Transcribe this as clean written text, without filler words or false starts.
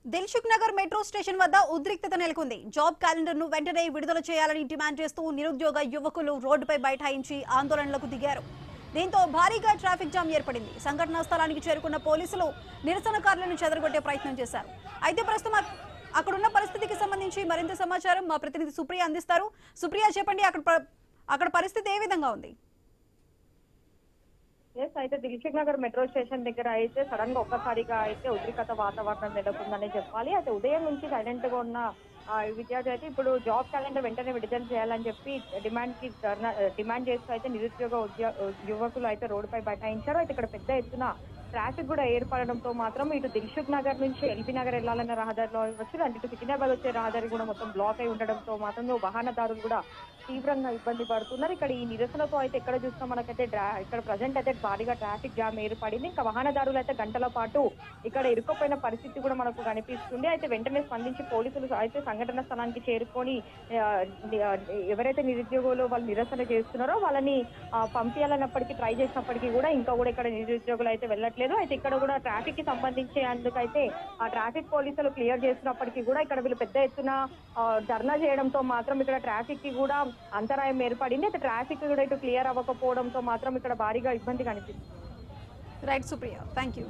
Dilsukh Nagar metro station వద్ద ఉద్రిక్తత నెలకొంది. జాబ్ క్యాలెండర్ ను వెంటనే విడుదల చేయాలని డిమాండ్ చేస్తూ నిరుద్యోగ యువకులు రోడ్డుపై బైఠాయించి ఆందోళనలకు దిగారు. దీంతో భారీగా ట్రాఫిక్ జామ్ ఏర్పడింది. సంఘటనా స్థలానికి చేరుకున్న పోలీసులు నిరసనకారులను చెదరగొట్టే ప్రయత్నం చేశారు. అయితే ప్రస్తుతం అక్కడున్న పరిస్థితికి సంబంధించి మరింత సమాచారం మా ప్రతినిధి సుప్రియ అందిస్తారు. సుప్రియ, చెప్పండి, అక్కడ పరిస్థితి ఏ విధంగా ఉంది? అయితే దిల్సుఖ్ నగర్ మెట్రో స్టేషన్ దగ్గర అయితే సడన్ గా ఒక్కసారిగా అయితే ఉద్రిక్తత వాతావరణం నెలకొందని చెప్పాలి. అయితే ఉదయం నుంచి సైలెంట్ గా ఉన్న విద్యార్థి అయితే ఇప్పుడు జాబ్ క్యాలెండర్ వెంటనే విడుదల చేయాలని చెప్పి డిమాండ్ చేస్తూ అయితే నిరుద్యోగ యువకులు అయితే రోడ్డుపై బైఠాయించారు. అయితే ఇక్కడ పెద్ద ఎత్తున ట్రాఫిక్ కూడా ఏర్పడడంతో మాత్రం ఇటు దిల్సుఖ్ నగర్ నుంచి ఎల్బీ నగర్ వెళ్లాలన్న రహదారిలో వచ్చి అంటే ఇటు సికింద్రాబాద్ వచ్చే రహదారి కూడా మొత్తం బ్లాక్ అయి ఉండడంతో మాత్రం వాహనదారులు కూడా తీవ్రంగా ఇబ్బంది పడుతున్నారు. ఇక్కడ ఈ నిరసనతో అయితే ఎక్కడ చూసినా మనకైతే ఇక్కడ ప్రజెంట్ అయితే భారీగా ట్రాఫిక్ జామ్ ఏర్పడింది. ఇంకా వాహనదారులు అయితే గంటల పాటు ఇక్కడ ఇరుక్కుపోయిన పరిస్థితి కూడా మనకు కనిపిస్తుంది. అయితే వెంటనే స్పందించి పోలీసులు అయితే సంఘటన స్థలానికి చేరుకొని ఎవరైతే నిరుద్యోగులు వాళ్ళు నిరసన చేస్తున్నారో వాళ్ళని పంపించాలన్నప్పటికీ ట్రై చేసినప్పటికీ కూడా ఇంకా కూడా ఇక్కడ నిరుద్యోగులు అయితే వెళ్ళట్లేదు. అయితే ఇక్కడ కూడా ట్రాఫిక్ కి సంబంధించేందుకైతే ఆ ట్రాఫిక్ పోలీసులు క్లియర్ చేస్తున్నప్పటికీ కూడా ఇక్కడ వీళ్ళు పెద్ద ఎత్తున ధర్నా చేయడంతో మాత్రం ఇక్కడ ట్రాఫిక్ కి కూడా అంతరాయం ఏర్పడింది. అయితే ట్రాఫిక్ కూడా ఇటు క్లియర్ అవ్వకపోవడంతో మాత్రం ఇక్కడ భారీగా ఇబ్బంది కనిపిస్తుంది. Right Supriya, thank you.